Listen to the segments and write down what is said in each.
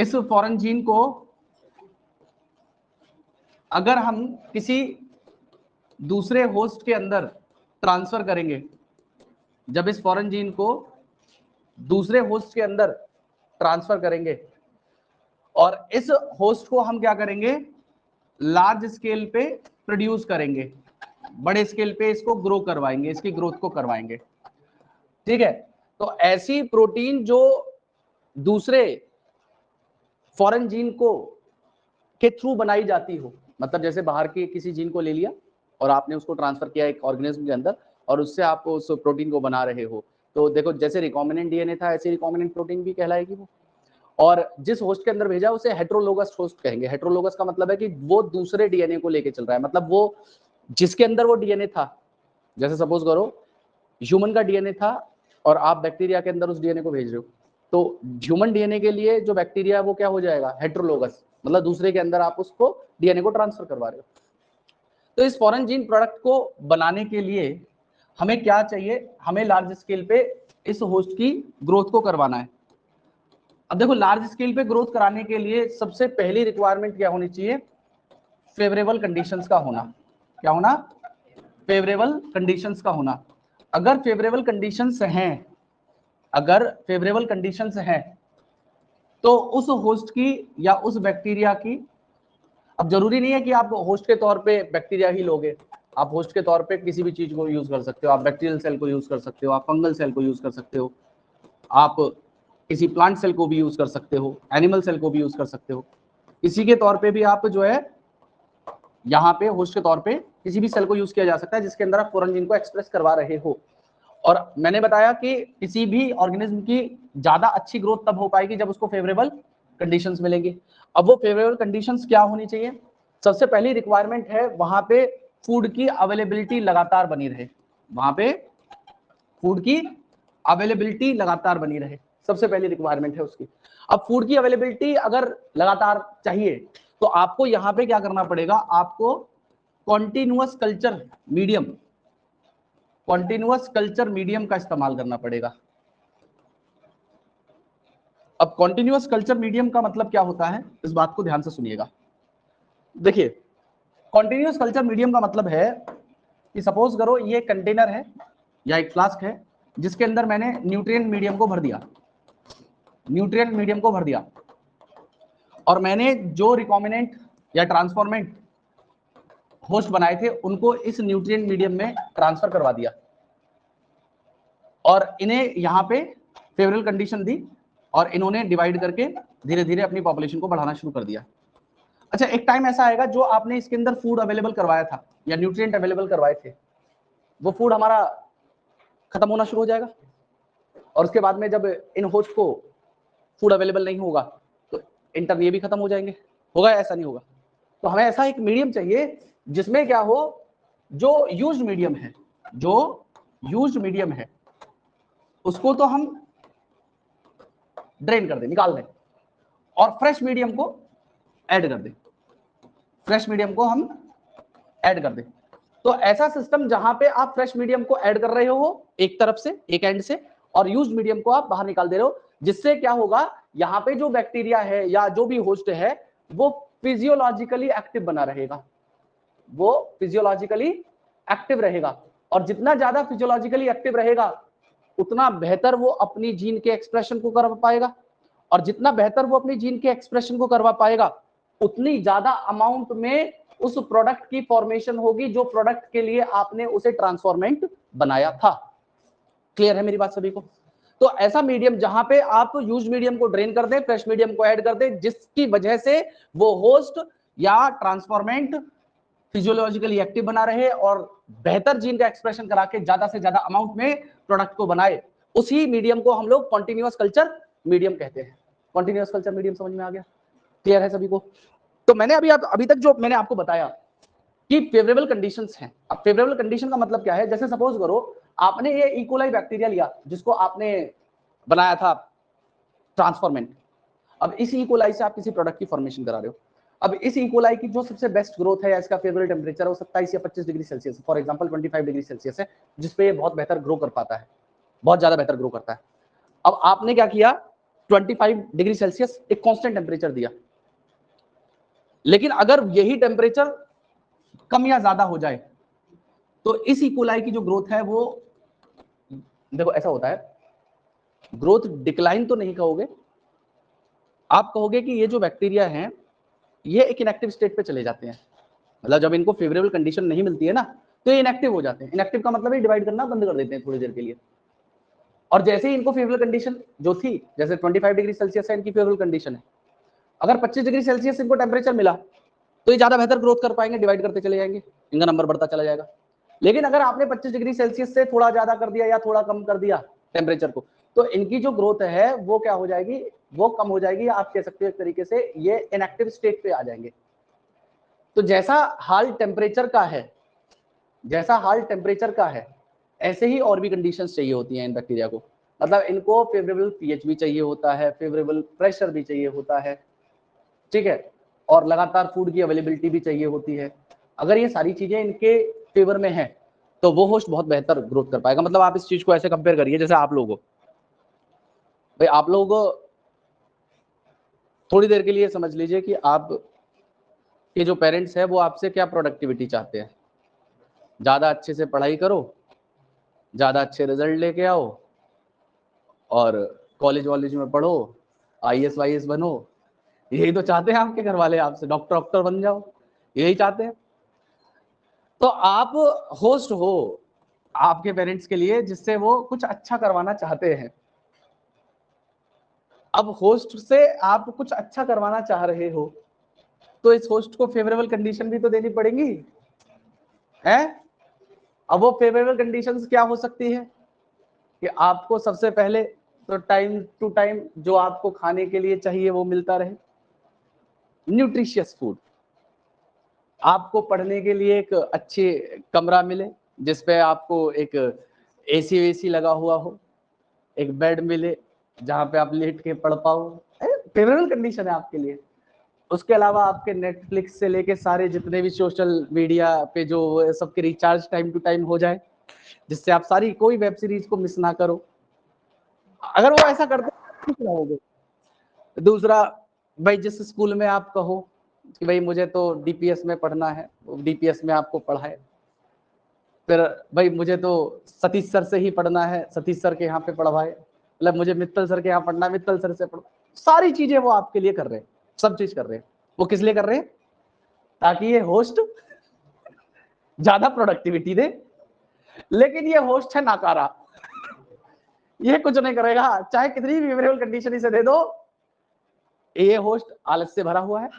इस foreign gene को अगर हम किसी दूसरे होस्ट के अंदर ट्रांसफर करेंगे, जब इस फॉरेन जीन को दूसरे होस्ट के अंदर ट्रांसफर करेंगे और इस होस्ट को हम क्या करेंगे, लार्ज स्केल पे प्रोड्यूस करेंगे, बड़े स्केल पे इसको ग्रो करवाएंगे, इसकी ग्रोथ को करवाएंगे, ठीक है। तो ऐसी प्रोटीन जो दूसरे फॉरेन जीन को के थ्रू बनाई जाती हो, मतलब जैसे बाहर के किसी जीन को ले लिया और आपने उसको ट्रांसफर किया एक ऑर्गेनिज्म के अंदर और उससे आप उस प्रोटीन को बना रहे हो, तो देखो जैसे रिकॉम्बिनेंट डीएनए था ऐसे रिकॉम्बिनेंट प्रोटीन भी कहलाएगी वो। और जिस होस्ट के अंदर भेजा उसे हेट्रोलोगस होस्ट कहेंगे। हेट्रोलोगस का मतलब है कि वो दूसरे डीएनए को लेके चल रहा है, मतलब वो जिसके अंदर वो डीएनए था, जैसे सपोज करो ह्यूमन का डीएनए था और आप बैक्टीरिया के अंदर उस डीएनए को भेज रहे हो, तो ह्यूमन डीएनए के लिए जो बैक्टीरिया है वो क्या हो जाएगा, हेट्रोलोगस, मतलब दूसरे के अंदर आप उसको डीएनए को ट्रांसफर करवा रहे हो। तो इस फॉरेन जीन प्रोडक्ट को बनाने के लिए हमें क्या चाहिए, हमें लार्ज स्केल पे इस होस्ट की ग्रोथ को करवाना है। अब देखो लार्ज स्केल पे ग्रोथ कराने के लिए सबसे पहली रिक्वायरमेंट क्या होनी चाहिए, फेवरेबल कंडीशंस का होना। क्या होना, फेवरेबल कंडीशंस का होना। अगर फेवरेबल कंडीशंस हैं, अगर फेवरेबल कंडीशंस हैं तो उस होस्ट की या उस बैक्टीरिया की, अब जरूरी नहीं है कि आप होस्ट के तौर पे बैक्टीरिया ही लोगे, आप होस्ट के तौर पे किसी भी चीज को यूज कर सकते हो, आप बैक्टीरियल सेल को यूज कर सकते हो, आप फंगल सेल को यूज कर सकते हो, आप किसी प्लांट सेल को भी यूज कर सकते हो, एनिमल सेल को भी यूज कर सकते हो। इसी के तौर पे भी आप जो है यहाँ पे होस्ट के तौर पे किसी भी सेल को यूज किया जा सकता है जिसके अंदर आप फॉरेन जीन को एक्सप्रेस करवा रहे हो। और मैंने बताया कि किसी भी ऑर्गेनिज्म की ज्यादा अच्छी ग्रोथ तब हो पाएगी जब उसको फेवरेबल कंडीशंस मिलेंगी। अब वो फेवरेबल कंडीशंस क्या होनी चाहिए, सबसे पहली रिक्वायरमेंट है वहां पे फूड की अवेलेबिलिटी लगातार बनी रहे, वहां पे फूड की अवेलेबिलिटी लगातार बनी रहे, सबसे पहली रिक्वायरमेंट है उसकी। अब फूड की अवेलेबिलिटी अगर लगातार चाहिए तो आपको यहां पे क्या करना पड़ेगा, आपको continuous culture medium, continuous culture medium का इस्तेमाल करना पड़ेगा। अब कॉन्टिन्यूअस कल्चर मीडियम का मतलब क्या होता है, इस बात को ध्यान से सुनिएगा। देखिए कॉन्टिन्यूअस कल्चर मीडियम का मतलब है कि सपोज करो ये कंटेनर है या एक फ्लास्क है जिसके अंदर मैंने न्यूट्रिएंट मीडियम को भर दिया, न्यूट्रिएंट मीडियम को भर दिया, और मैंने जो रिकॉम्बिनेंट या ट्रांसफॉर्मेंट होस्ट बनाए थे उनको इस न्यूट्रिएंट मीडियम में ट्रांसफर करवा दिया और इन्हें यहाँ पे फेवरेबल कंडीशन दी और इन्होंने डिवाइड करके धीरे धीरे अपनी पॉपुलेशन को बढ़ाना शुरू कर दिया। अच्छा एक टाइम ऐसा आएगा जो आपने इसके अंदर फूड अवेलेबल करवाया था या न्यूट्रिएंट अवेलेबल करवाए थे, वो फूड हमारा खत्म होना शुरू हो जाएगा और उसके बाद में जब इन होस्ट को फूड अवेलेबल नहीं होगा तो इंटर्न ये भी खत्म हो जाएंगे, होगा ऐसा नहीं होगा। तो हमें ऐसा एक मीडियम चाहिए जिसमें क्या हो, जो यूज्ड मीडियम है, जो यूज्ड मीडियम है उसको तो हम ड्रेन कर दें, निकाल दें और फ्रेश मीडियम को ऐड कर दें, फ्रेश मीडियम को हम ऐड कर दें। तो ऐसा सिस्टम जहां पे आप फ्रेश मीडियम को ऐड कर रहे हो एक तरफ से, एक एंड से, और यूज्ड मीडियम को आप बाहर निकाल दे रहे हो, जिससे क्या होगा, यहाँ पे जो बैक्टीरिया है या जो भी होस्ट है वो फिजियोलॉजिकली एक्टिव बना रहेगा, वो फिजियोलॉजिकली एक्टिव रहेगा, और जितना ज्यादा फिजियोलॉजिकली एक्टिव रहेगा उतना बेहतर वो अपनी जीन के एक्सप्रेशन को करवा पाएगा, और जितना बेहतर वो अपनी जीन के एक्सप्रेशन को करवा पाएगा उतनी ज्यादा अमाउंट में उस प्रोडक्ट की फॉर्मेशन होगी जो प्रोडक्ट के लिए आपने उसे ट्रांसफॉर्मेंट बनाया था। क्लियर है मेरी बात सभी को? तो ऐसा मीडियम जहां पे आप यूज मीडियम को ड्रेन कर दें, फ्रेश मीडियम को ऐड कर दें, जिसकी वजह से वो होस्ट या ट्रांसफॉर्मेंट फिजियोलॉजिकली एक्टिव बना रहे और बेहतर जीन का एक्सप्रेशन करा के ज्यादा से ज्यादा अमाउंट में प्रोडक्ट को बनाए, उसी मीडियम को हम लोग कॉन्टिन्यूअस कल्चर मीडियम कहते हैं। कॉन्टिन्यूअस कल्चर मीडियम समझ में आ गया? क्लियर है सभी को? तो मैंने अभी तक जो मैंने आपको बताया कि फेवरेबल कंडीशंस हैं। अब फेवरेबल कंडीशन का मतलब क्या है, जैसे सपोज करो आपने ये इकोलाई बैक्टीरिया लिया जिसको आपने बनाया था ट्रांसफॉर्मेंट, अब इस इकोलाई से आप किसी प्रोडक्ट की फॉर्मेशन करा रहे हो। अब इस इकोलाई की जो सबसे बेस्ट ग्रोथ है या इसका फेवरेट टेम्परेचर है वो 27 या 25 डिग्री सेल्सियस है, फॉर एग्जांपल 25 डिग्री सेल्सियस है, जिसपे ये बहुत बेहतर ग्रो कर पाता है, बहुत ज्यादा बेहतर ग्रो करता है। अब आपने क्या किया, 25 डिग्री सेल्सियस एक कांस्टेंट टेम्परेचर दिया, लेकिन अगर यही टेम्परेचर कम या ज्यादा हो जाए तो इस इकोलाई की जो ग्रोथ है वो, देखो ऐसा होता है, ग्रोथ डिक्लाइन तो नहीं कहोगे, आप कहोगे कि ये जो बैक्टीरिया हैं ये एक इनएक्टिव स्टेट पे चले जाते हैं। मतलब जब इनको फेवरेबल कंडीशन नहीं मिलती है ना तो ये इनएक्टिव हो जाते हैं। इनएक्टिव का मतलब है डिवाइड करना बंद कर देते हैं थोड़ी देर के लिए, और जैसे ही इनको फेवरेबल कंडीशन जो थी, जैसे 25 डिग्री सेल्सियस है इनकी फेवरेबल कंडीशन है, अगर 25 डिग्री सेल्सियस इनको टेम्परेचर मिला तो ये ज्यादा बेहतर ग्रोथ कर पाएंगे, डिवाइड करते चले जाएंगे, इनका नंबर बढ़ता चला जाएगा। लेकिन अगर आपने 25 डिग्री सेल्सियस से थोड़ा ज्यादा कर दिया या थोड़ा कम कर दिया टेम्परेचर को, तो इनकी जो ग्रोथ है वो क्या हो जाएगी, वो कम हो जाएगी, या आप कह सकते हो एक तरीके से ये इनएक्टिव स्टेट पे आ जाएंगे। तो जैसा हाल टेम्परेचर का है, जैसा हाल टेम्परेचर का है, ऐसे ही और भी कंडीशंस चाहिए होती हैं इन बैक्टीरिया को। मतलब इनको फेवरेबल पीएच भी चाहिए होता है, फेवरेबल प्रेशर भी चाहिए होता है, ठीक है, और लगातार फूड की अवेलेबिलिटी भी चाहिए होती है। अगर ये सारी चीजें इनके फेवर में है तो वो होस्ट बहुत बेहतर ग्रोथ कर पाएगा। मतलब आप इस चीज को ऐसे कंपेयर करिए जैसे आप लोग हो, भाई आप लोग थोड़ी देर के लिए समझ लीजिए कि आप के जो पेरेंट्स है वो आपसे क्या प्रोडक्टिविटी चाहते हैं, ज्यादा अच्छे से पढ़ाई करो, ज्यादा अच्छे रिजल्ट लेके आओ, और कॉलेज वॉलेज में पढ़ो, आईएएस वाईएएस बनो, यही तो चाहते हैं आपके घर वाले आपसे, डॉक्टर डॉक्टर बन जाओ, यही चाहते हैं। तो आप होस्ट हो आपके पेरेंट्स के लिए जिससे वो कुछ अच्छा करवाना चाहते हैं। अब होस्ट से आप कुछ अच्छा करवाना चाह रहे हो तो इस होस्ट को फेवरेबल कंडीशन भी तो देनी पड़ेगी है। अब वो फेवरेबल कंडीशंस क्या हो सकती है कि आपको सबसे पहले तो टाइम टू टाइम जो आपको खाने के लिए चाहिए वो मिलता रहे, न्यूट्रिशियस फूड, आपको पढ़ने के लिए एक अच्छे कमरा मिले जिसपे आपको एक एसी वेसी लगा हुआ हो, एक बेड मिले जहां पे आप लेट के पढ़ पाओ, फेवरेबल कंडीशन है आपके लिए। उसके अलावा आपके नेटफ्लिक्स से लेके सारे जितने भी सोशल मीडिया पे जो सबके रिचार्ज टाइम टू टाइम हो जाए, जिससे आप सारी कोई वेब सीरीज को मिस ना करो। अगर वो ऐसा करते खुश रहोगे। दूसरा, भाई जिस स्कूल में आप कहो कि भाई मुझे तो डीपीएस में पढ़ना है, डीपीएस में आपको पढ़ाए। फिर भाई मुझे तो सतीश सर से ही पढ़ना है, सतीश सर के यहाँ पे पढ़वाए। मतलब मुझे मित्तल सर के यहाँ पढ़ना है, मित्तल सर से पढ़ो। सारी चीजें वो आपके लिए कर रहे हैं, सब चीज कर रहे हैं। वो किस लिए कर रहे हैं? ताकि ये होस्ट ज्यादा प्रोडक्टिविटी दे। लेकिन ये होस्ट है नाकारा, ये कुछ नहीं करेगा, चाहे कितनी भी फेवरेबल कंडीशन इसे दे दो। ये होस्ट आलस से भरा हुआ है,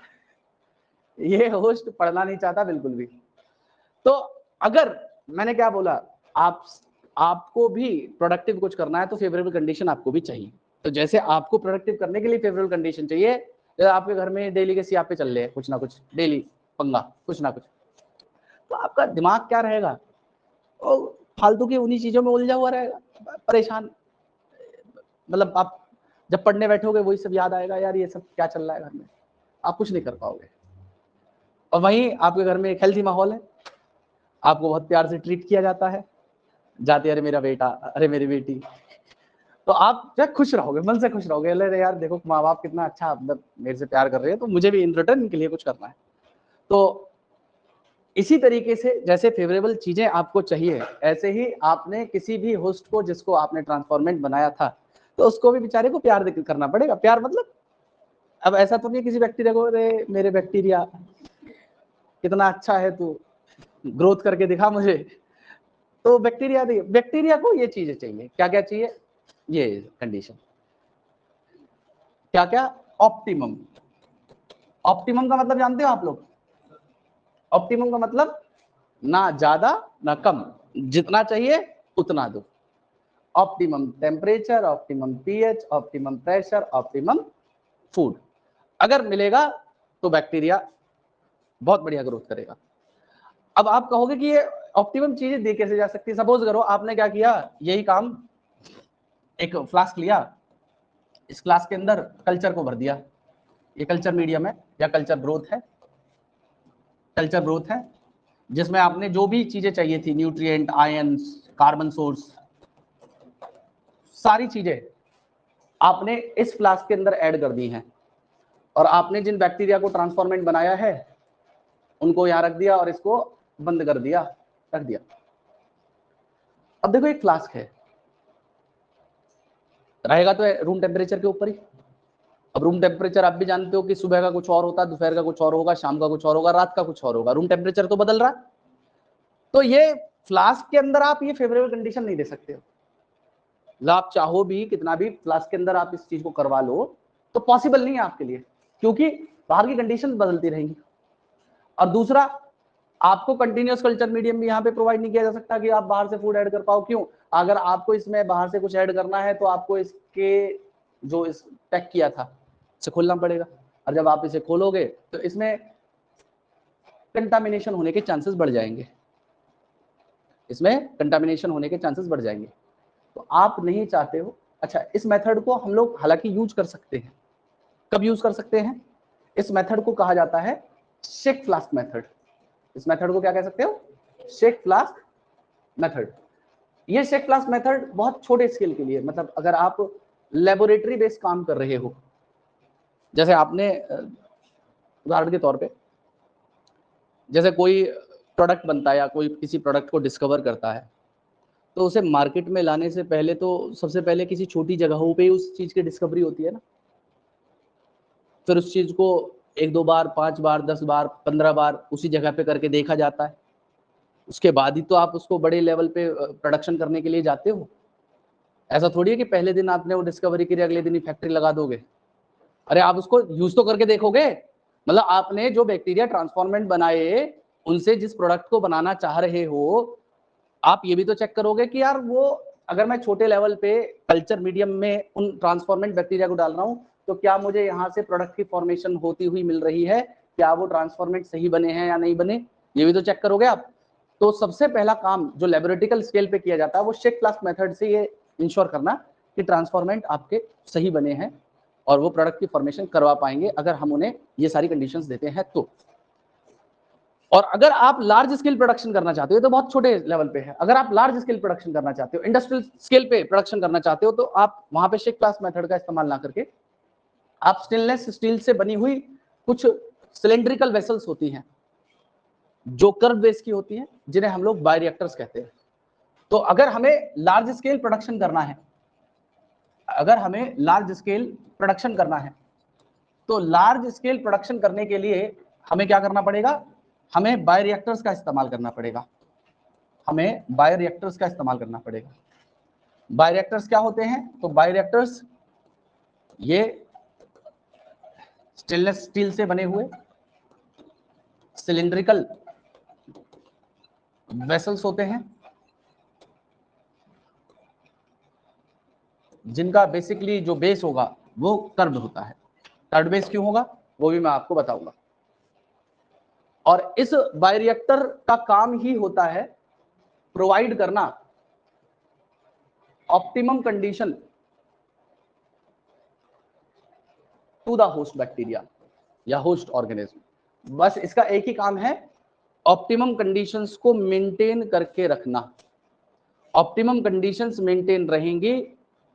ये होस्ट पढ़ना नहीं चाहता बिल्कुल भी। तो अगर मैंने क्या बोला, आपको भी प्रोडक्टिव कुछ करना है तो फेवरेबल कंडीशन आपको भी चाहिए। तो जैसे आपको प्रोडक्टिव करने के लिए फेवरेबल कंडीशन चाहिए, तो आपके घर में डेली के सियापे चल रहे हैं, कुछ ना कुछ डेली पंगा, कुछ ना कुछ, तो आपका दिमाग क्या रहेगा, और फालतू की उन्हीं चीजों में उलझा हुआ रहेगा, परेशान। मतलब आप जब पढ़ने बैठोगे वही सब याद आएगा, यार ये सब क्या चल रहा है घर में, आप कुछ नहीं कर पाओगे। और वहीं आपके घर में एक हेल्थी माहौल है, आपको बहुत प्यार से ट्रीट किया जाता है, जाते अरे मेरा बेटा, अरे मेरी बेटी, तो आप जो खुश रहोगे, मन से खुश रहोगे, अरे यार देखो माँ बाप कितना अच्छा मतलब मेरे से प्यार कर रहे हैं, तो मुझे भी इन रिटर्न इनके लिए कुछ करना है। तो इसी तरीके से जैसे फेवरेबल चीजें आपको चाहिए, ऐसे ही आपने किसी भी होस्ट को जिसको आपने ट्रांसफॉर्मेंट बनाया था, तो उसको भी बेचारे को प्यार करना पड़ेगा। प्यार मतलब अब ऐसा तो नहीं किसी बैक्टीरिया को, अरे मेरे बैक्टीरिया कितना अच्छा है, तू ग्रोथ करके दिखा मुझे। तो बैक्टीरिया को ये चीजें चाहिए, क्या क्या चाहिए, ये कंडीशन क्या क्या, ऑप्टिमम। ऑप्टिमम का मतलब जानते हो आप लोग? ऑप्टिमम का मतलब ना ज्यादा ना कम, जितना चाहिए उतना दो। Optimum temperature, optimum pH, optimum pressure, optimum food अगर मिलेगा तो बैक्टीरिया बहुत बढ़िया ग्रोथ करेगा। अब आप कहोगे कि ये ऑप्टिमम चीजें दी कैसे जा सकती है? सपोज करो आपने क्या किया, यही काम, एक फ्लास्क लिया, इस फ्लास्क के अंदर कल्चर को भर दिया, ये कल्चर मीडियम है या कल्चर ब्रोथ है, कल्चर ब्रोथ है जिसमें आपने जो भी चीजें चाहिए थी, न्यूट्रिएंट, आयंस, कार्बन सोर्स, सारी चीजें आपने इस फ्लास्क के अंदर ऐड कर दी हैं और आपने जिन बैक्टीरिया को ट्रांसफॉर्मेंट बनाया है उनको यहां रख दिया और इसको बंद कर दिया, रख दिया। अब देखो एक फ्लास्क है, रहेगा तो रूम टेम्परेचर के ऊपर ही। अब रूम टेम्परेचर आप भी जानते हो कि सुबह का कुछ और होता है, दोपहर का कुछ और होगा, शाम का कुछ और होगा, रात का कुछ और होगा, रूम टेम्परेचर तो बदल रहा है। तो ये फ्लास्क के अंदर आप ये फेवरेबल कंडीशन नहीं दे सकते हो, आप चाहो भी कितना भी फ्लास्क के अंदर आप इस चीज को करवा लो तो पॉसिबल नहीं है आपके लिए, क्योंकि बाहर की कंडीशन बदलती रहेंगी। और दूसरा, आपको कंटिन्यूअस कल्चर मीडियम भी यहाँ पे प्रोवाइड नहीं किया जा सकता कि आप बाहर से फूड ऐड कर पाओ। क्यों? अगर आपको इसमें बाहर से कुछ ऐड करना है तो आपको इसके जो इस पैक किया था इसे खोलना पड़ेगा, और जब आप इसे खोलोगे तो इसमें कंटामिनेशन होने के चांसेस बढ़ जाएंगे, इसमें कंटामिनेशन होने के चांसेस बढ़ जाएंगे। तो आप नहीं चाहते हो। अच्छा, इस मेथड को हम लोग हालांकि यूज कर सकते हैं। कब यूज कर सकते हैं? इस मेथड को कहा जाता है शेक फ्लास्क मेथड। इस मेथड को क्या कह सकते हो? Shake flask method. ये शेक फ्लास्क मेथड बहुत छोटे स्केल के लिए, मतलब अगर आप लेबोरेटरी बेस्ड काम कर रहे हो, जैसे आपने उदाहरण के तौर पे जैसे कोई प्रोडक्ट बनता है या कोई किसी प्रोडक्ट को डिस्कवर करता है, तो उसे मार्केट में लाने से पहले तो सबसे पहले किसी छोटी जगहों पे उस चीज की डिस्कवरी होती है ना, फिर उस चीज को 1-2 बार, 5 बार, 10 बार, 15 बार उसी जगह पे करके देखा जाता है, उसके बाद ही तो आप उसको बड़े लेवल पे प्रोडक्शन करने के लिए जाते हो। ऐसा थोड़ी है कि पहले दिन आपने वो डिस्कवरी करी अगले दिन ही फैक्ट्री लगा दोगे। अरे आप उसको यूज तो करके देखोगे, मतलब आपने जो बैक्टीरिया ट्रांसफॉर्मेंट बनाए उनसे जिस प्रोडक्ट को बनाना चाह रहे हो, आप ये भी तो चेक करोगे कि यार वो अगर मैं छोटे लेवल पे कल्चर मीडियम में उन ट्रांसफॉर्मेंट बैक्टीरिया को डाल रहा हूँ तो क्या मुझे यहाँ से प्रोडक्ट की फॉर्मेशन होती हुई मिल रही है, क्या वो ट्रांसफॉर्मेंट सही बने हैं या नहीं बने, ये भी तो चेक करोगे आप। तो सबसे पहला काम जो लेबोरेटरिकल स्केल पे किया जाता है वो शेक फ्लास्क मेथड से ये इंश्योर करना कि ट्रांसफॉर्मेंट आपके सही बने हैं और वो प्रोडक्ट की फॉर्मेशन करवा पाएंगे अगर हम उन्हें ये सारी कंडीशंस देते हैं तो। और अगर आप लार्ज स्केल प्रोडक्शन करना चाहते हो, तो बहुत छोटे लेवल पे है, अगर आप लार्ज स्केल प्रोडक्शन करना चाहते हो, इंडस्ट्रियल स्केल पे प्रोडक्शन करना चाहते हो, तो आप वहां पे शेक फ्लास्क मेथड का इस्तेमाल ना करके आप स्टेनलेस स्टील से बनी हुई कुछ सिलेंड्रिकल वेसल्स होती हैं जो कर्व बेस की होती हैं, जिन्हें हम लोग बायोरिएक्टर्स कहते हैं। तो अगर हमें लार्ज स्केल प्रोडक्शन करना है, अगर हमें लार्ज स्केल प्रोडक्शन करना है तो लार्ज स्केल प्रोडक्शन करने के लिए हमें क्या करना पड़ेगा? हमें बायोरिएक्टर्स का इस्तेमाल करना पड़ेगा, हमें बायोरिएक्टर्स का इस्तेमाल करना पड़ेगा। बायोरिएक्टर्स क्या होते हैं? तो बायोरिएक्टर्स ये स्टेनलेस स्टील से बने हुए सिलिंड्रिकल वेसल्स होते हैं जिनका बेसिकली जो बेस होगा वो कर्व्ड होता है। कर्व्ड बेस क्यों होगा वो भी मैं आपको बताऊंगा। और इस बायोरिएक्टर का काम ही होता है प्रोवाइड करना optimum condition to the host bacteria या होस्ट ऑर्गेनिज्म। बस इसका एक ही काम है, ऑप्टिमम कंडीशंस को मेंटेन करके रखना। ऑप्टिमम कंडीशंस मेंटेन रहेंगी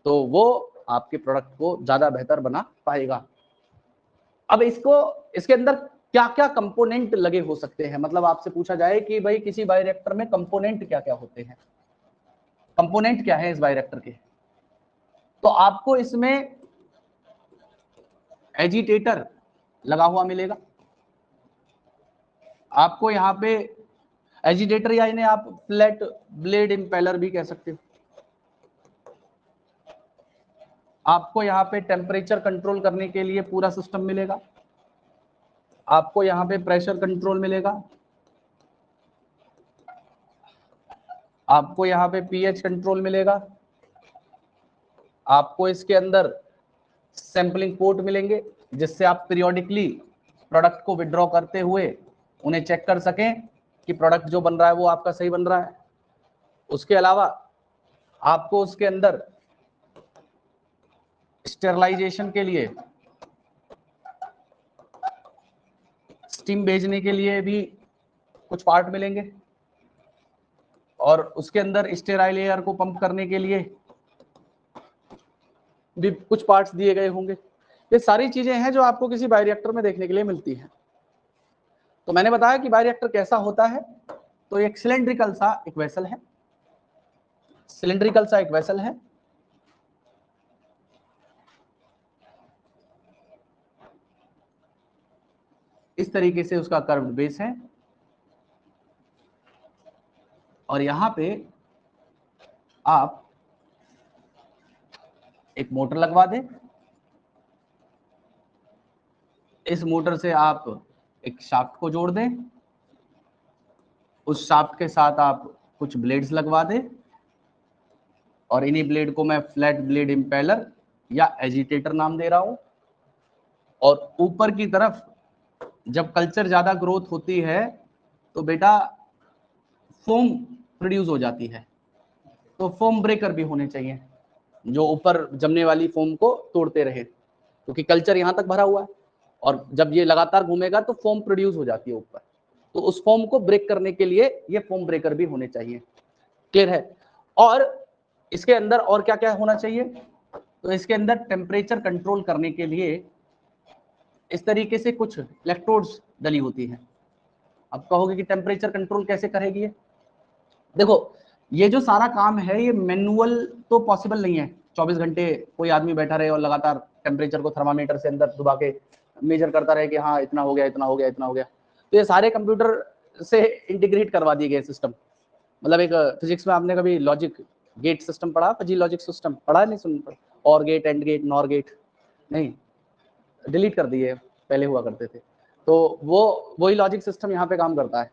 तो वो आपके प्रोडक्ट को ज्यादा बेहतर बना पाएगा। अब इसके अंदर क्या क्या कंपोनेंट लगे हो सकते हैं, मतलब आपसे पूछा जाए कि भाई किसी बायोरिएक्टर में कंपोनेंट क्या क्या होते हैं, कंपोनेंट क्या है इस बायोरिएक्टर के, तो आपको इसमें एजिटेटर लगा हुआ मिलेगा, आपको यहाँ पे एजिटेटर या इन्हें आप फ्लैट ब्लेड इंपेलर भी कह सकते हो, आपको यहाँ पे टेम्परेचर कंट्रोल करने के लिए पूरा सिस्टम मिलेगा, आपको यहाँ पे प्रेशर कंट्रोल मिलेगा, आपको यहाँ पे पीएच कंट्रोल मिलेगा, आपको इसके अंदर सैंपलिंग पोर्ट मिलेंगे जिससे आप पीरियोडिकली प्रोडक्ट को विड्रॉ करते हुए उन्हें चेक कर सकें कि प्रोडक्ट जो बन रहा है वो आपका सही बन रहा है। उसके अलावा आपको उसके अंदर स्टेरलाइजेशन के लिए, स्टीम भेजने के लिए भी कुछ पार्ट मिलेंगे, और उसके अंदर स्टेराइल एयर को पंप करने के लिए भी कुछ पार्ट्स दिए गए होंगे। ये सारी चीजें हैं जो आपको किसी बायोरिएक्टर में देखने के लिए मिलती हैं। तो मैंने बताया कि बायोरिएक्टर कैसा होता है, तो एक सिलेंड्रिकल सा एक वेसल है, सिलेंड्रिकल सा एक वेसल है, इस तरीके से उसका कर्व्ड बेस है, और यहां पे आप एक मोटर लगवा दें, इस मोटर से आप एक शाफ्ट को जोड़ दें, उस शाफ्ट के साथ आप कुछ ब्लेड्स लगवा दें, और इन्हीं ब्लेड को मैं फ्लैट ब्लेड इम्पेलर या एजिटेटर नाम दे रहा हूं। और ऊपर की तरफ जब कल्चर ज्यादा ग्रोथ होती है तो बेटा फोम प्रोड्यूस हो जाती है, तो फोम ब्रेकर भी होने चाहिए जो ऊपर जमने वाली फोम को तोड़ते रहे, क्योंकि कल्चर यहां तक भरा हुआ है और जब ये लगातार घूमेगा तो फोम प्रोड्यूस हो जाती है ऊपर, तो उस फोम को ब्रेक करने के लिए ये फोम ब्रेकर भी होने चाहिए। क्लियर है? और इसके अंदर और क्या क्या होना चाहिए, तो इसके अंदर टेम्परेचर कंट्रोल करने के लिए इस तरीके से कुछ इलेक्ट्रोड्स डली होती है। अब कहोगे कि टेम्परेचर कंट्रोल कैसे करेगी ये? देखो ये जो सारा काम है ये मैनुअल तो पॉसिबल नहीं है, 24 घंटे कोई आदमी बैठा रहे और लगातार टेम्परेचर को थर्मामीटर से अंदर दबा के मेजर करता रहे कि हाँ इतना हो गया इतना हो गया इतना हो गया। तो ये सारे कंप्यूटर से इंटीग्रेट करवा दिए गए सिस्टम। मतलब एक फिजिक्स में आपने कभी लॉजिक गेट सिस्टम पढ़ा, फजी लॉजिक सिस्टम पढ़ा नहीं? सुन पढ़ा, और gate, and gate, nor gate, नहीं डिलीट कर दिए, पहले हुआ करते थे। तो वो वही लॉजिक सिस्टम यहाँ पे काम करता है,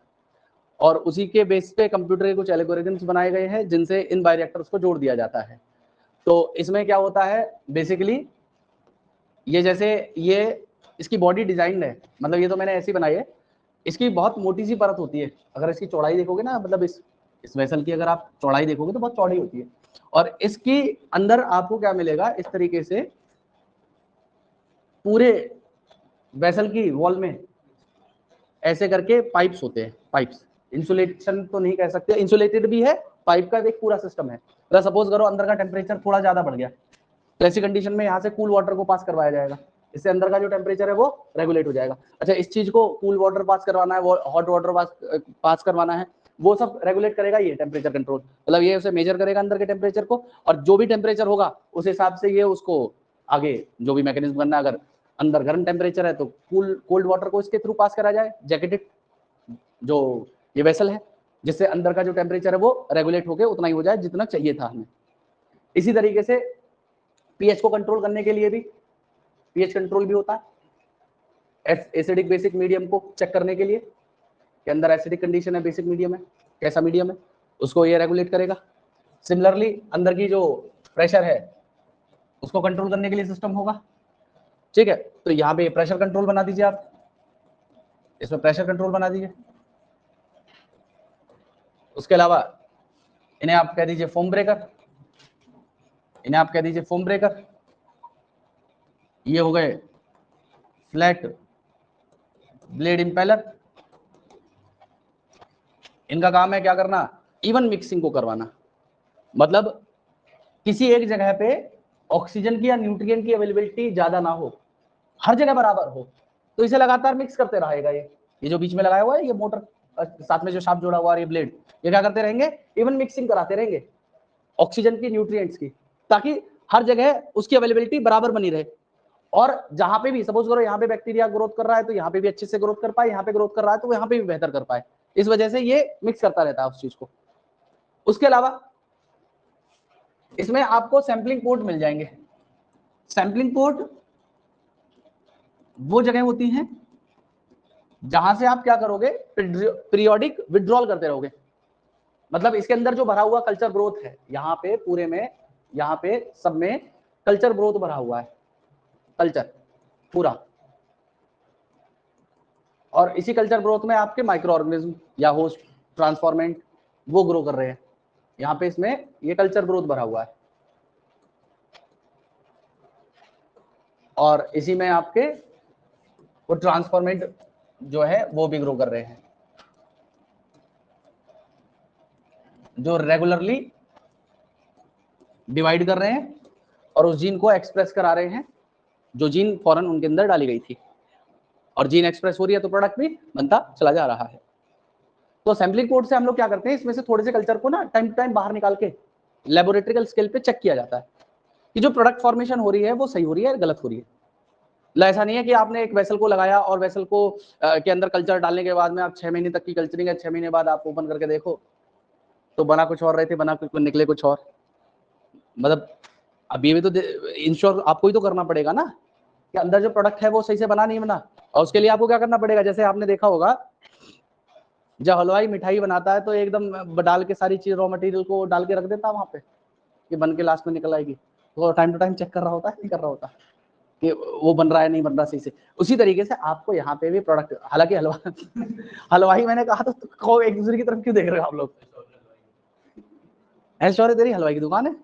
और उसी के बेस पे कंप्यूटर के कुछ एल्गोरिथम्स बनाए गए हैं जिनसे इन बायोरिएक्टर्स को जोड़ दिया जाता है। तो इसमें क्या होता है बेसिकली, ये जैसे ये इसकी बॉडी डिजाइन है, मतलब ये तो मैंने ऐसी बनाई है, इसकी बहुत मोटी सी परत होती है। अगर इसकी चौड़ाई देखोगे ना, मतलब इस वेसल की अगर आप चौड़ाई देखोगे तो बहुत चौड़ी होती है, और इसकी अंदर आपको क्या मिलेगा, इस तरीके से पूरे वेसल की वॉल में ऐसे करके पाइप्स होते हैं। पाइप्स इंसुलेशन तो नहीं कह सकते, इंसुलेटेड भी है, पाइप का एक पूरा सिस्टम है। अगर सपोज करो अंदर का टेम्परेचर थोड़ा ज्यादा बढ़ गया, तो ऐसी कंडीशन में यहाँ से कूल वाटर को पास करवाया जाएगा, इससे अंदर का जो टेम्परेचर है वो रेगुलेट हो जाएगा। अच्छा, इस चीज को कूल वाटर पास करवाना है, वो हॉट वाटर पास करवाना है, वो सब रेगुलेट करेगा ये टेम्परेचर कंट्रोल। मतलब ये उसे मेजर करेगा अंदर के टेम्परेचर को, और जो भी टेम्परेचर होगा उस हिसाब से ये उसको आगे जो भी मैकेनिज्म करना है, अगर अंदर गर्म टेम्परेचर है तो कोल्ड वाटर को इसके थ्रू पास करा जाए, जैकेटेड जो ये वेसल है, जिससे अंदर का जो टेम्परेचर है वो रेगुलेट होकर उतना ही हो जाए जितना चाहिए था हमें। इसी तरीके से पीएच को कंट्रोल करने के लिए भी पीएच कंट्रोल भी होता है, एसिडिक बेसिक मीडियम को चेक करने के लिए कि अंदर एसिडिक कंडीशन है, बेसिक मीडियम है, कैसा मीडियम है, उसको ये रेगुलेट करेगा। सिमिलरली अंदर की जो प्रेशर है उसको कंट्रोल करने के लिए सिस्टम होगा। ठीक है, तो यहाँ पे प्रेशर कंट्रोल बना दीजिए, आप इसमें प्रेशर कंट्रोल बना दीजिए। उसके अलावा इन्हें आप कह दीजिए फोम ब्रेकर, इन्हें आप कह दीजिए फोम ब्रेकर। ये हो गए फ्लैट ब्लेड इंपेलर, इनका काम है क्या करना, इवन मिक्सिंग को करवाना। मतलब किसी एक जगह पे ऑक्सीजन की या न्यूट्रिएंट की अवेलेबिलिटी ज्यादा ना हो, हर जगह बराबर हो, तो इसे लगातार मिक्स करते रहेगा। ये जो बीच में लगाया हुआ है, ये मोटर साथ में जो शाफ्ट जोड़ा हुआ है, ये ब्लेड, ये क्या करते रहेंगे, इवन मिक्सिंग कराते रहेंगे ऑक्सीजन की, न्यूट्रिएंट्स की, ताकि हर जगह उसकी अवेलेबिलिटी बराबर बनी रहे। और जहां पे भी सपोज करो यहाँ पे बैक्टीरिया ग्रोथ कर रहा है तो यहाँ पे भी अच्छे से ग्रोथ कर पाए, यहाँ पे ग्रोथ कर रहा है तो यहाँ पे भी बेहतर कर पाए, इस वजह से ये मिक्स करता रहता है उस चीज को। उसके अलावा इसमें आपको सैंपलिंग पोर्ट मिल जाएंगे। सैंपलिंग पोर्ट वो जगह होती हैं जहां से आप क्या करोगे, पीरियोडिक विड्रॉल करते रहोगे। मतलब इसके अंदर जो भरा हुआ कल्चर ग्रोथ है, यहाँ पे पूरे में, यहाँ पे सब में कल्चर ग्रोथ भरा हुआ है, कल्चर पूरा, और इसी कल्चर ग्रोथ में आपके माइक्रो ऑर्गेनिज्म या होस्ट ट्रांसफॉर्मेंट वो ग्रो कर रहे हैं। यहाँ पे इसमें ये कल्चर ग्रोथ भरा हुआ है, और इसी में आपके वो ट्रांसफॉर्मेंट जो है वो भी ग्रो कर रहे हैं, जो रेगुलरली डिवाइड कर रहे हैं और उस जीन को एक्सप्रेस करा रहे हैं जो जीन फॉरन उनके अंदर डाली गई थी, और जीन एक्सप्रेस हो रही है तो प्रोडक्ट भी बनता चला जा रहा है। तो असेंबली कोड से हम लोग क्या करते हैं, इसमें से थोड़े से कल्चर को ना टाइम टू टाइम बाहर निकाल के लेबोरेटरिकल स्केल पे चेक किया जाता है कि जो प्रोडक्ट फॉर्मेशन हो रही है वो सही हो रही है या गलत हो रही है। ऐसा नहीं है कि आपने एक वेसल को लगाया और वेसल को के अंदर कल्चर डालने के बाद में आप 6 महीने तक की कल्चरिंग है, 6 महीने बाद आप ओपन करके देखो तो बना कुछ और रहे थे, बना कुछ निकले कुछ और। मतलब अब ये भी तो इंश्योर आपको ही तो करना पड़ेगा ना कि अंदर जो प्रोडक्ट है वो सही से बना नहीं बना, और उसके लिए आपको क्या करना पड़ेगा, जैसे आपने देखा होगा जब हलवाई मिठाई बनाता है तो एकदम डाल के सारी चीज रॉ मटेरियल को डाल के रख देता है वहां पे कि बन के लास्ट में निकल आएगी, तो टाइम टू टाइम चेक कर रहा होता है, नहीं कर रहा होता कि वो बन रहा है नहीं बन रहा सही से। उसी तरीके से आपको यहाँ पे भी प्रोडक्ट, हालांकि हलवाई मैंने कहा तो एक दूसरे की तरफ क्यों देख रहे हो आप लोग? ऐश्वर्य तेरी हलवाई की दुकान है?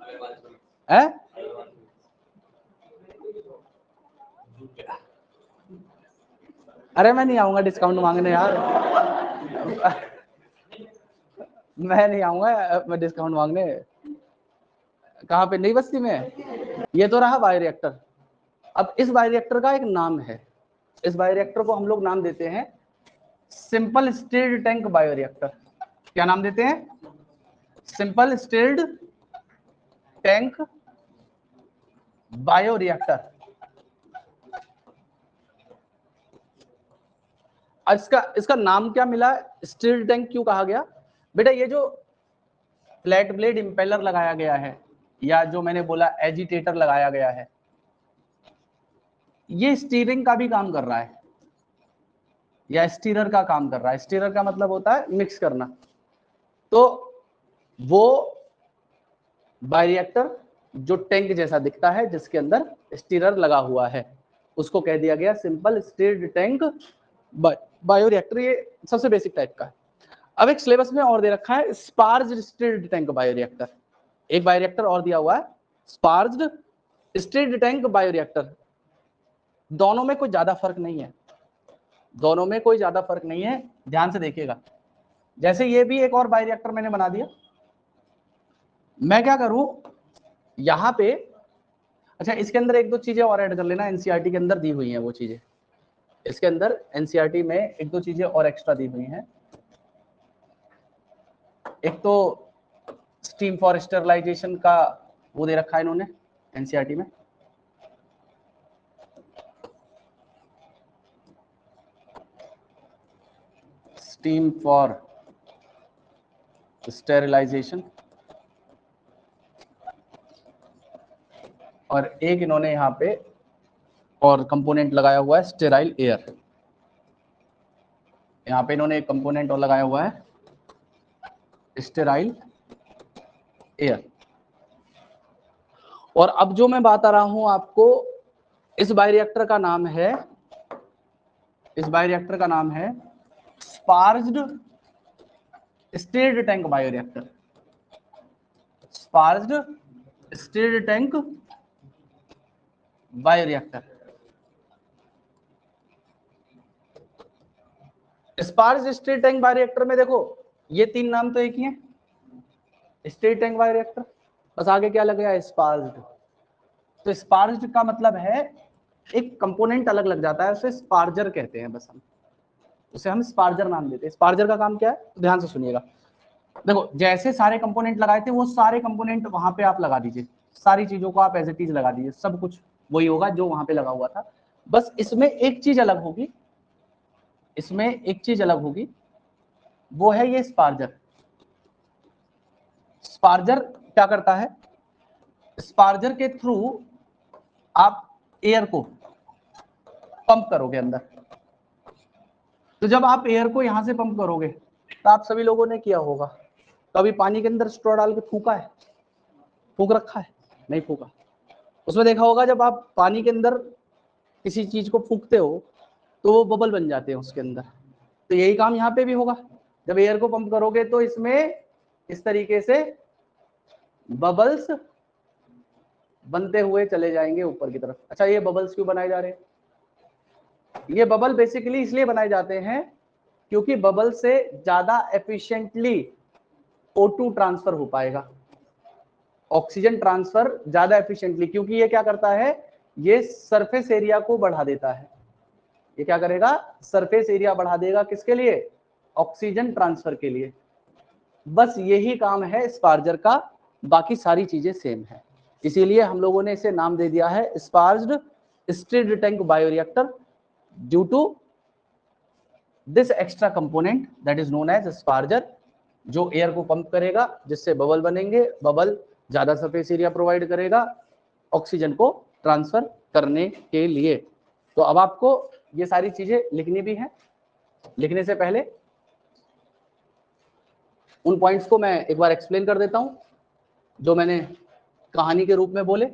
अरे मैं नहीं आऊंगा डिस्काउंट मांगने यार, मैं नहीं आऊंगा मैं डिस्काउंट मांगने। कहाँ पे? नई बस्ती में। ये तो रहा बायोरिएक्टर। अब इस बायोरिएक्टर का एक नाम है, इस बायोरिएक्टर को हम लोग नाम देते हैं सिंपल स्टिर्ड टैंक बायोरिएक्टर। क्या नाम देते हैं? Simple stirred tank bioreactor. इसका नाम क्या मिला, स्टिर्ड टैंक क्यों कहा गया? बेटा ये जो फ्लैट ब्लेड इंपेलर लगाया गया है या जो मैंने बोला एजिटेटर लगाया गया है, ये स्टीयरिंग का भी काम कर रहा है या स्टीरर का काम कर रहा है। स्टीरर का मतलब होता है मिक्स करना। तो वो बायोरिएक्टर जो टैंक जैसा दिखता है जिसके अंदर स्टीरर लगा हुआ है उसको कह दिया गया सिंपल स्टिर्ड टैंक बायोरिएक्टर। ये सबसे बेसिक टाइप का है। अब एक सिलेबस में और दे रखा है स्पार्ज्ड स्टिर्ड टैंक बायोरिएक्टर। एक बायोरिएक्टर और दिया हुआ है स्पार्ज्ड स्टिर्ड टैंक बायोरिएक्टर। दोनों में कोई ज्यादा फर्क नहीं है, दोनों में कोई ज्यादा फर्क नहीं है, ध्यान से देखिएगा। जैसे ये भी एक और बायोरिएक्टर मैंने बना दिया, मैं क्या करूं यहां पे, अच्छा इसके अंदर एक दो चीजें और ऐड कर लेना, एनसीईआरटी के अंदर दी हुई हैं वो चीजें, इसके अंदर एनसीईआरटी में एक दो चीजें और एक्स्ट्रा दी हुई हैं। एक तो स्टीम फॉर स्टेरलाइजेशन का वो दे रखा है इन्होंने एनसीईआरटी में, स्टीम फॉर स्टेरिलाइजेशन, और एक इन्होंने यहाँ पे और कंपोनेंट लगाया हुआ है स्टेराइल एयर। यहाँ पे इन्होंने एक कंपोनेंट और लगाया हुआ है स्टेराइल एयर। और अब जो मैं बता रहा हूं आपको, इस बायोरिएक्टर का नाम है, इस बायोरिएक्टर का नाम है sparged stirred tank bioreactor. Sparged stirred tank bioreactor. Sparged stirred tank bioreactor में देखो ये तीन नाम तो एक ही है, स्टिर्ड टैंक बायोरिएक्टर, बस आगे क्या लग गया स्पार्ज्ड। तो स्पार्ज्ड का मतलब है एक कंपोनेंट अलग लग जाता है, उसे स्पार्जर कहते हैं, बस हम उसे हम स्पार्जर नाम देते हैं। स्पार्जर का काम क्या है, तो ध्यान से सुनिएगा। देखो जैसे सारे कंपोनेंट लगाए थे वो सारे कंपोनेंट वहां पे आप लगा दीजिए, सारी चीजों को आप एज इट इज लगा दीजिए, सब कुछ वही होगा जो वहां पे लगा हुआ था। बस इसमें एक चीज अलग होगी, इसमें एक चीज अलग होगी, वो है ये स्पार्जर। स्पार्जर क्या करता है, स्पार्जर के थ्रू आप एयर को पंप करोगे अंदर। तो जब आप एयर को यहां से पंप करोगे तो आप सभी लोगों ने किया होगा, कभी पानी के अंदर स्ट्रॉ डाल के फूका है, फूक रखा है? नहीं फूका। उसमें देखा होगा जब आप पानी के अंदर किसी चीज को फूकते हो तो वो बबल बन जाते हैं उसके अंदर। तो यही काम यहाँ पे भी होगा, जब एयर को पंप करोगे तो इसमें इस तरीके से बबल्स बनते हुए चले जाएंगे ऊपर की तरफ। अच्छा ये बबल्स क्यों बनाए जा रहे हैं? ये बबल बेसिकली इसलिए बनाए जाते हैं क्योंकि बबल से ज्यादा एफिशिएंटली O2 ट्रांसफर हो पाएगा। ऑक्सीजन ट्रांसफर ज्यादा एफिशिएंटली, क्योंकि ये क्या करता है, ये सरफेस एरिया को बढ़ा देता है। ये क्या करेगा, सरफेस एरिया बढ़ा देगा, किसके लिए, ऑक्सीजन ट्रांसफर के लिए। बस यही काम है स्पार्जर का, बाकी सारी चीजें सेम है। इसीलिए हम लोगों ने इसे नाम दे दिया है sparged stirred tank bioreactor, due to this extra component that is known as sparger, जो एयर को पंप करेगा, जिससे बबल बनेंगे, बबल ज्यादा सरफेस एरिया प्रोवाइड करेगा ऑक्सीजन को ट्रांसफर करने के लिए। तो अब आपको ये सारी चीजें लिखनी भी है। लिखने से पहले उन पॉइंट्स को मैं एक बार एक्सप्लेन कर देता हूं जो मैंने कहानी के रूप में बोले।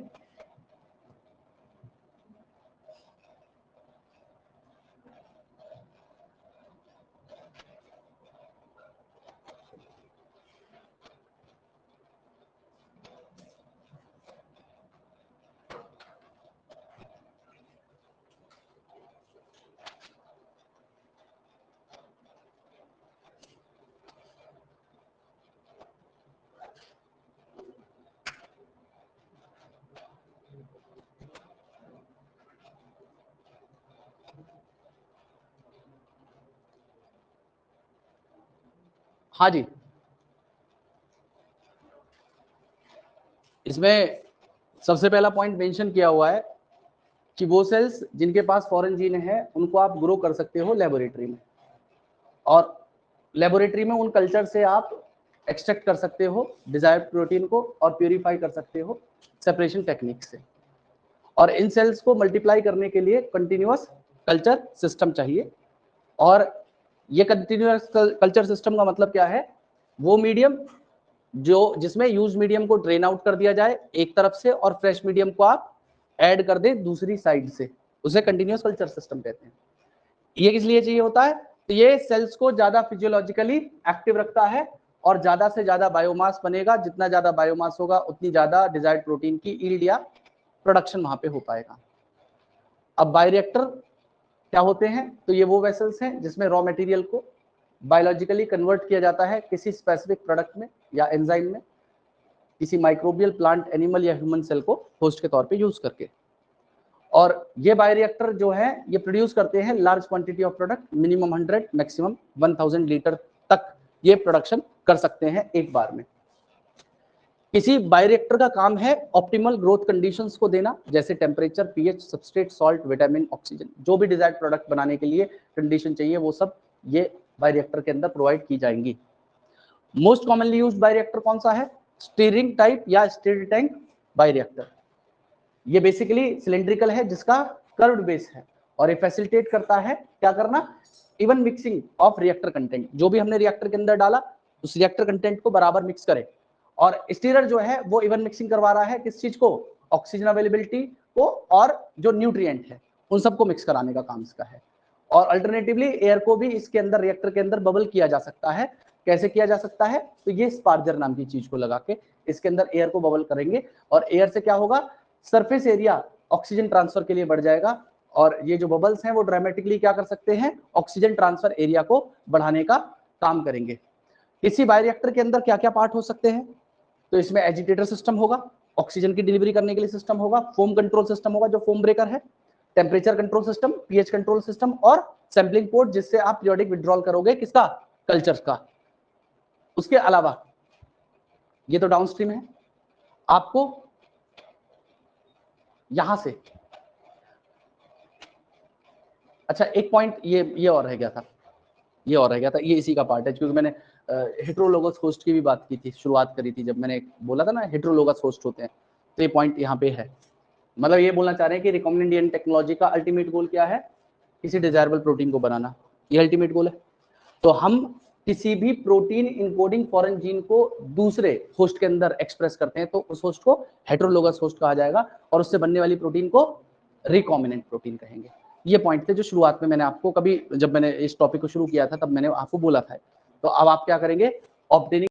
हाँ जी, इसमें सबसे पहला पॉइंट मेंशन किया हुआ है कि वो सेल्स जिनके पास फॉरेन जीन है उनको आप ग्रो कर सकते हो लेबोरेटरी में, और लेबोरेटरी में उन कल्चर से आप एक्सट्रैक्ट कर सकते हो डिजायर्ड प्रोटीन को और प्यूरिफाई कर सकते हो सेपरेशन टेक्निक से। और इन सेल्स को मल्टीप्लाई करने के लिए कंटिन्यूअस कल्चर सिस्टम चाहिए। और ये कंटिन्यूअस कल्चर सिस्टम का मतलब क्या है, वो मीडियम जो जिसमें यूज मीडियम को ड्रेन आउट कर दिया जाए एक तरफ से और फ्रेश मीडियम को आप ऐड कर दे दूसरी साइड से, उसे कंटिन्यूअस कल्चर सिस्टम कहते हैं। ये किस लिए चाहिए होता है, तो ये सेल्स को ज्यादा फिजियोलॉजिकली एक्टिव रखता है और ज्यादा से ज्यादा बायोमास बनेगा। जितना ज्यादा बायोमास होगा उतनी ज्यादा डिजायर्ड प्रोटीन की यील्ड या प्रोडक्शन वहां पे हो पाएगा। अब बायोरिएक्टर क्या होते हैं, तो ये वो वेसल्स हैं जिसमें रॉ मटेरियल को बायोलॉजिकली कन्वर्ट किया जाता है किसी स्पेसिफिक प्रोडक्ट में या एंजाइम में, किसी माइक्रोबियल, प्लांट, एनिमल या ह्यूमन सेल को होस्ट के तौर पे यूज करके। और ये बायोरिएक्टर जो है ये प्रोड्यूस करते हैं large quantity of product, minimum 100 maximum 1000 litre तक ये प्रोडक्शन कर सकते हैं एक बार में। किसी बायोरिएक्टर का काम है ऑप्टिमल ग्रोथ कंडीशंस को देना, जैसे temperature, pH, substrate, salt, vitamin, oxygen, जो भी डिजायर्ड प्रोडक्ट बनाने के लिए कंडीशन चाहिए वो सब ये बायोरिएक्टर के अंदर प्रोवाइड की जाएंगी। मोस्ट कॉमनली यूज्ड बायोरिएक्टर कौन सा है, स्टीयरिंग टाइप या स्टिर्ड टैंक बायोरिएक्टर। ये बेसिकली सिलेंड्रिकल है जिसका कर्व्ड बेस है और ये फैसिलिटेट करता है क्या करना, even mixing of reactor content. जो भी हमने रिएक्टर के अंदर डाला उस रिएक्टर कंटेंट को बराबर मिक्स करे। और स्टीरर जो है वो इवन मिक्सिंग करवा रहा है किस चीज को, ऑक्सीजन अवेलेबिलिटी को और जो न्यूट्रिएंट है उन सबको मिक्स कराने का काम इसका है। और अल्टरनेटिवली एयर को भी इसके अंदर रिएक्टर के अंदर बबल किया जा सकता है। कैसे किया जा सकता है, तो ये स्पार्जर नाम की चीज को लगा के इसके अंदर एयर को बबल करेंगे और एयर से क्या होगा, सरफेस एरिया ऑक्सीजन ट्रांसफर के लिए बढ़ जाएगा। और ये जो बबल्स हैं वो ड्रामेटिकली क्या कर सकते हैं, ऑक्सीजन ट्रांसफर एरिया को बढ़ाने का काम करेंगे। किसी बायोरिएक्टर के अंदर क्या क्या पार्ट हो सकते हैं, तो इसमें एजिटेटर सिस्टम होगा, ऑक्सीजन की डिलीवरी करने के लिए सिस्टम होगा, फोम कंट्रोल सिस्टम होगा जो फोम ब्रेकर है, temperature control system, pH control system और सैंपलिंग पोर्ट जिससे आप पीरियोडिक विड्रॉल करोगे किसका, कल्चर्स का। उसके अलावा ये तो डाउनस्ट्रीम है, आपको यहां से अच्छा एक पॉइंट ये और रह गया था, ये इसी का पार्ट है, क्योंकि मैंने हेट्रोलोगस होस्ट की भी बात की थी, शुरुआत करी थी जब मैंने बोला था ना हेट्रोलोगस होस्ट होते हैं, तो ये पॉइंट यहाँ पे है। मतलब ये बोलना चाह रहे हैं कि रिकॉम्बिनेंट डीएनए टेक्नोलॉजी का अल्टीमेट गोल क्या है, किसी डिजायरेबल प्रोटीन को बनाना, ये अल्टीमेट गोल है। तो हम किसी भी प्रोटीन इनकोडिंग फॉरेन जीन को दूसरे होस्ट के अंदर एक्सप्रेस करते हैं तो उस होस्ट को हेट्रोलोगस होस्ट कहा जाएगा और उससे बनने वाली प्रोटीन को रिकॉम्बिनेंट प्रोटीन कहेंगे। ये पॉइंट थे जो शुरुआत में मैंने आपको कभी जब मैंने इस टॉपिक को शुरू किया था तब मैंने आपको बोला था। तो अब आप क्या करेंगे, ऑब्टेनिंग